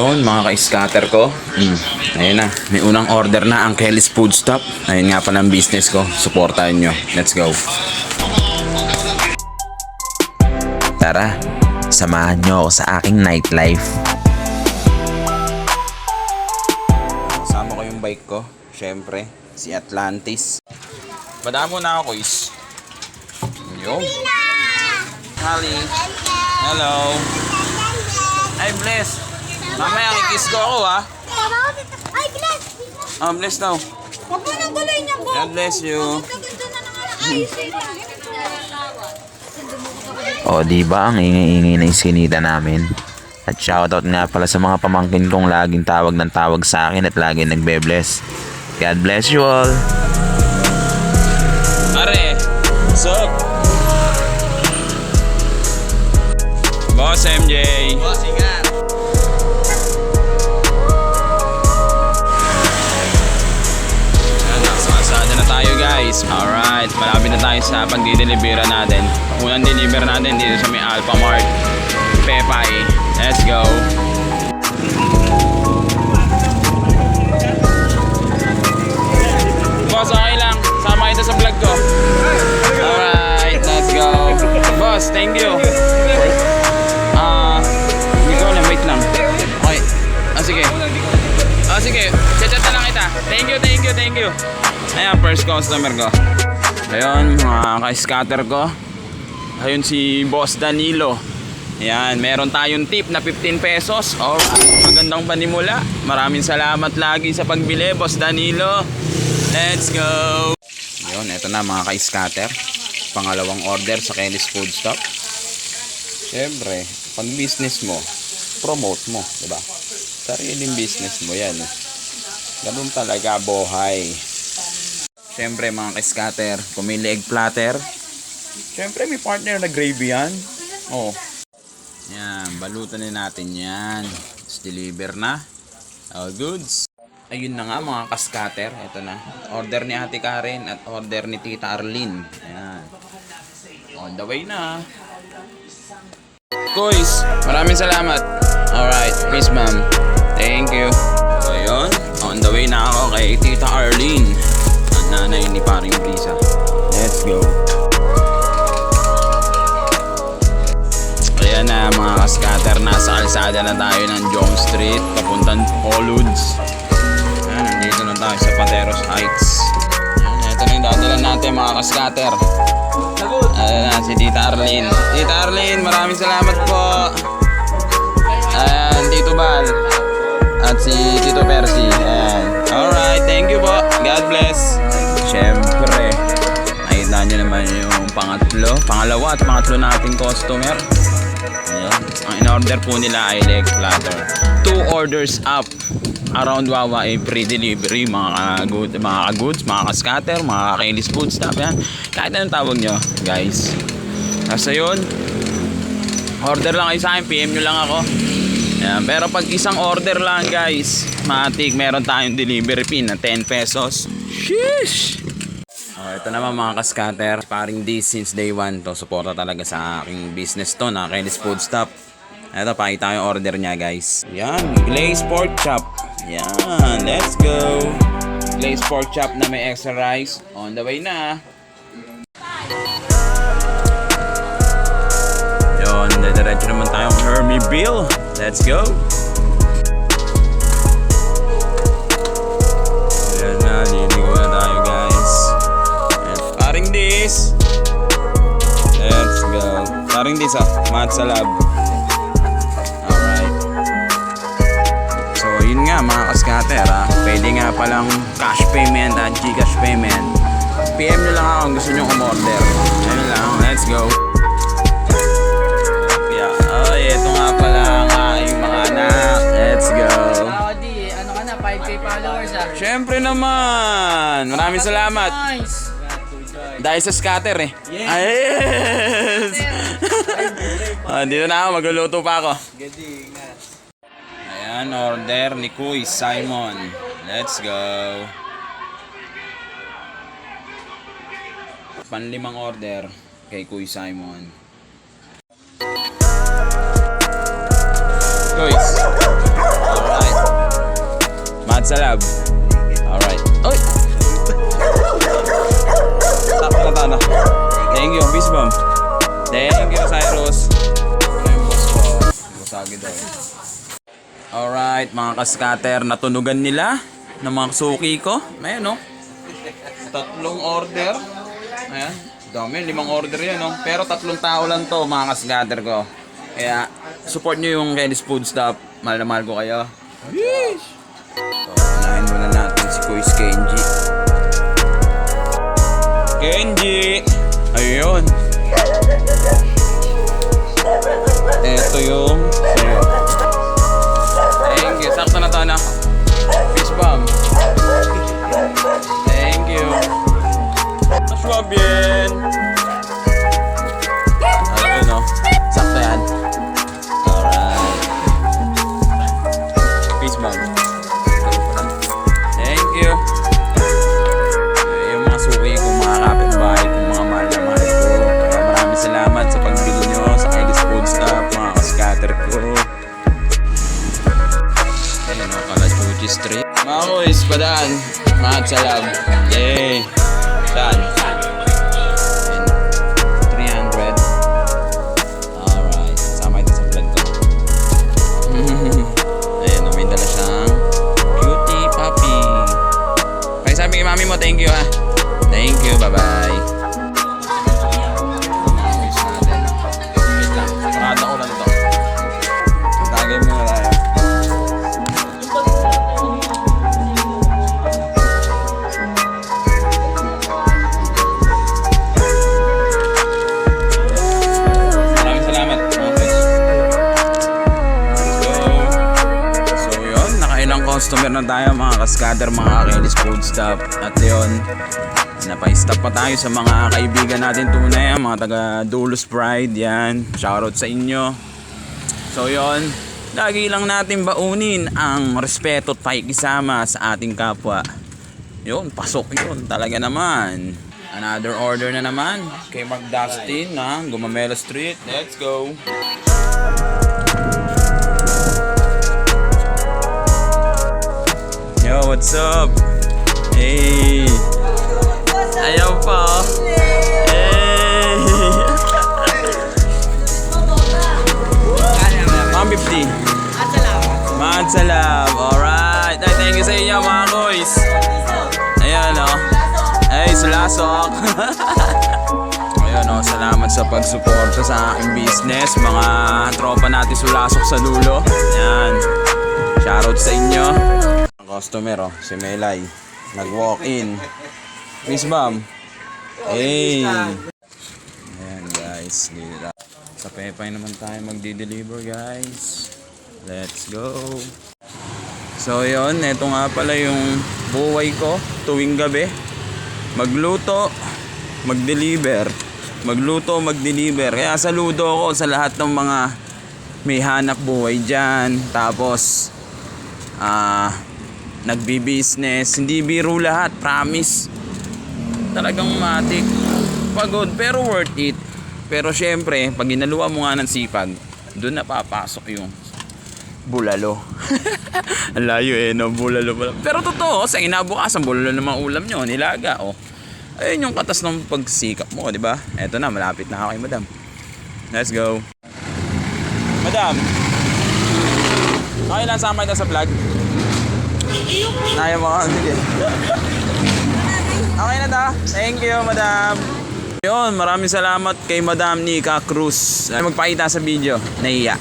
Yun mga ka-scatter ko. Ayun na, may unang order na ang Kelly's Food Stop. Ayun nga pala ang business ko. Supportahan nyo. Let's go. Tara, samahan nyo ako sa aking nightlife. Kasama ko yung bike ko. Syempre, si Atlantis. Badaan mo na ako, is. Yun. Holly. Hello. Ay, bless. Mamaya kikiss ko ako, ha? Ay, bless! Bless daw. Huwag mo nang guloy niya, Bobo. God bless you. Ganda na naman ang ayusin. O diba ang ingay-ingay na iskinita namin? At shoutout nga pala sa mga pamangkin kong laging tawag ng tawag sa akin at laging nagbe-bless. God bless you all! Are, sup? Boss MJ. Boss, ingat. Nakasakasada na tayo guys. Alright, malapit na tayo sa pagdidelibera natin. Unang deliver natin dito sa may Alpha Mart. Pepay. Let's go. Boss, okay lang. Sama ito sa vlog ko. Alright, let's go. Boss, thank you. Hindi ko alam, wait lang. Okay. Sige. Sige. Chat-chat na lang kita. Thank you. Ayan, first customer ko. Ayun, mga ka-scatter ko. Ayun si Boss Danilo. Ayan, meron tayong tip na 15 pesos. Alright, magandang panimula. Maraming salamat lagi sa pagbili, Boss Danilo. Let's go! Yun, eto na mga ka-scatter. Pangalawang order sa Kelly's Food Stop. Siyempre, pag business mo, promote mo, diba? Sariling business mo yan. Ganun talaga buhay. Siyempre mga ka-scatter, pumili egg platter. Siyempre may partner na gravy yan. Oh. Yan, balutan na natin yan. Let's deliver na. All goods. Ayun na nga mga ka-scatter. Ito na. Order ni Ate Karen at order ni Tita Arlene. Ayan. On the way na. Kuys, maraming salamat. Alright, peace ma'am. Thank you. So yun, on the way na ako kay Tita Arlene. Ang nanay ni Paring Brisa. Let's go. Ayan na mga ka-scatter. Nasa kalsada na tayo ng Jom Street. Papuntang Poludes. Ayan, nandito na tayo sa Pateros Heights. Ayan, ito na yung dadala natin mga ka-scatter. Ayan na si Tita Arlene. Tita Arlene, maraming salamat po. Ayan, Tito Bal. At si Tito Percy. Ayan. Alright, thank you po. God bless. Siyempre, nakita nyo naman yung pangalawa at pangatlo nating customer. Ayan. Ang in-order po nila ay leg platter. 2 orders up. Around Wawa ay free delivery mga goods, mga ka-scatter, mga Kelly's Food Stop yan. Kahit anong tawag nyo guys. Nasa yun, order lang kayo sa akin, PM nyo lang ako. Ayan. Pero pag isang order lang guys, matik meron tayong delivery fee na 10 pesos. Sheesh! Ito naman mga ka-scatter, paring this since day 1 to. Suporta talaga sa aking business to na Kelly's Food Stop. Ito, pakita yung order niya guys. Yan, glazed pork chop. Yan, let's go. Glazed pork chop na may extra rice. On the way na. Yun, diretso naman tayong Hermieville. Let's go. Yan na, liligo na tayo guys. And paring this. Let's go. Paring this Matsalab. Yun nga mga ka-scatter pwede nga palang cash payment at Gcash payment. PM nyo lang ako kung gusto nyo umorder. Ayun lang, let's go. Ito nga pala yung mga anak. Let's go. Ano ka na, 5k followers Syempre naman. Maraming salamat. Nice. Dahil sa scatter Yes. Dito na ako, magluluto pa ako. Ayan, order ni Kuy Simon. Let's go. Panlimang order kay Kuy Simon. Kuy. Matcha Lab. Alright. Oy! Sakto na tana. Thank you, Peace Bomb. Thank you, Cyrus. Ano yung boss ko? Busagi daw. Alright, mga kaskater, natunugan nila ng mga suki ko. Ayan, no? 3 order. Ayan, dami, 5 order yan, no? Pero 3 tao lang to, mga kaskater ko. Kaya, support nyo yung Kenny's Food Stop. Mahal na mahal ko kayo. Yeesh! So, unahin muna natin si Kuis Kenji. Kenji! Ayun. Ito yung sa'yo. Thank you. Sakto na to na. Peace bomb. Thank you. Maswa bien. Ayun, no? Sakto yan. Alright. Peace bomb. Thank you. Yung mga suki kong mga kapitbahay, kong mga mahal na mahal ko. Kaya maraming salamat sa pagbili nyo sa Kenny's Food Stop, mga kaskater ko. Ayun, no? Kalachuchi Street. Mga boys, padaan. Matcha Lab. Yay! Saan? 300. Alright. Sama ito sa vlog ko. Ayun, may dala siyang cutie puppy. Kaya sabi kay mami mo, thank you ha. Thank you, bye-bye. Ayos natin. Wait lang, sarado ko lang ito. Tagay mo na tayo. Maraming salamat, mga boys. Let's go. So yun, nakailang customer na tayo, mga kaskader, mga Kenny's Food Stop. At yun, napa-stop pa tayo sa mga kaibigan natin tunay, mga taga Dulus Pride, yan. Shoutout sa inyo. So yun, lagi lang natin baunin ang respeto at pakikisama sa ating kapwa. Yun, pasok yun talaga naman. Another order na naman kay Mark Dustin na Gumamela Street. Let's go. Yo, what's up? Hey. Ayaw pa. Hey. 150. Matcha Lab. Alright. Ay, thank you sa inyo, mga boys. Ayan, oh. Hey, sulasok. Ayun, oh. Salamat sa pagsuporta sa aking business. Mga tropa natin sulasok sa dulo. Ayan. Shoutout sa inyo. Customer, oh. Si Melay. Nag-walk-in. Peace bomb. Hey. Ayan, guys. Dito. Sa Pepay naman tayo magdi-deliver, guys. Let's go. So yun, ito nga pala yung buhay ko tuwing gabi. Magluto, mag-deliver. Magluto, mag-deliver. Kaya saludo ako sa lahat ng mga may hanap buhay dyan. Tapos nagbi-business. Hindi biro lahat, promise. Talagang matik. Pagod pero worth it. Pero syempre, pag ginaluwa mo nga ng sipag, doon na papasok yung bulalo. Ang layo no, bulalo pala. Pero totoo, sa inabukasan, bulalo ng mga ulam nyo, nilaga, oh. Ayun yung katas ng pagsikap mo, di ba? Eto na, malapit na ako kay madam. Let's go. Madam, okay lang sama ito sa vlog? Naya mo, sige. Okay na ta. Thank you, madam. Yun, maraming salamat kay Madam Nika Cruz. Magpakita sa video. Nahiya.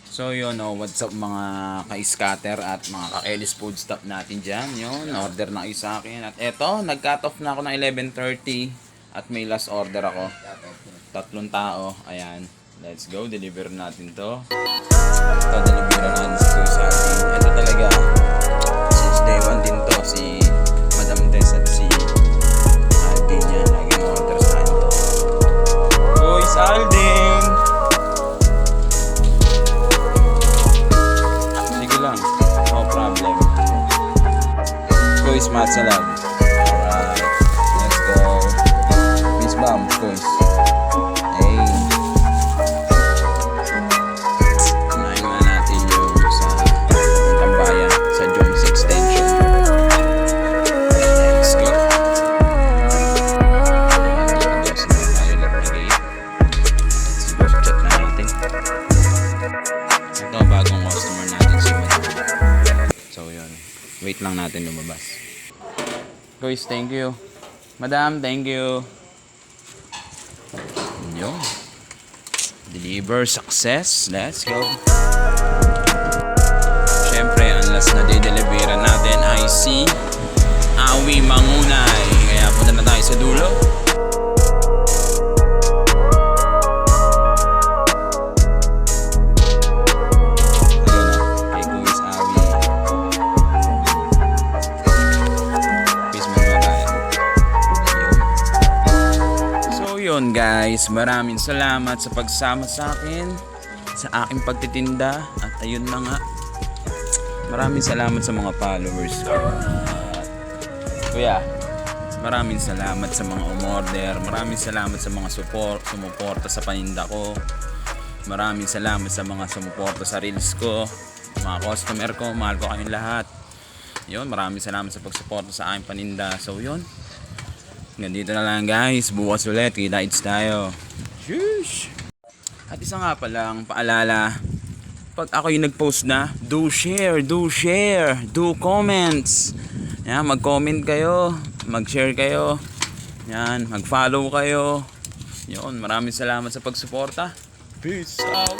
So yun, oh, what's up mga ka-scatter at mga ka-Kenny's Food Stop natin dyan. Yun, order na kayo sa akin. At eto, nag-cut off na ako ng 11:30 at may last order ako. 3 tao. Ayan. Let's go. Deliver natin to. Ito, deliver natin si Kuya Sardin. Ito talaga, since day 1 din to, si Madam Tess at si Aldin yan. Lagi mo order sa akin to. Kuya Sardin! Sige lang. No problem. Kuya Matcha Lab. Alright. Let's go. Miss Bam, Kuya. Hey. Kumain muna natin yung sa tambayan sa Jones Extension. Wait lang natin lumabas. Guys, thank you. Madam, thank you. Yun. Deliver success. Let's go. Siyempre, ang last na dideliveran natin ay si Awi Mangunay. Kaya punta na tayo sa dulo. Yun guys, maraming salamat sa pagsama sa akin sa aking pagtitinda at ayun na nga, maraming salamat sa mga followers ko. Kuya, maraming salamat sa mga umorder, maraming salamat sa mga sumuporta sa paninda ko, maraming salamat sa mga sumuporta sa reels ko, mga customer ko, mahal ko kayong lahat. Yun, maraming salamat sa pagsuporta sa aking paninda. So yun, ganito na lang guys, bukas ulit, kita-its tayo. Shush! At isa nga palang paalala, pag ako yung nag-post na, do share, do comments. Yan, mag-comment kayo, mag-share kayo, yan, mag-follow kayo. Yun, maraming salamat sa pagsuporta. Peace out!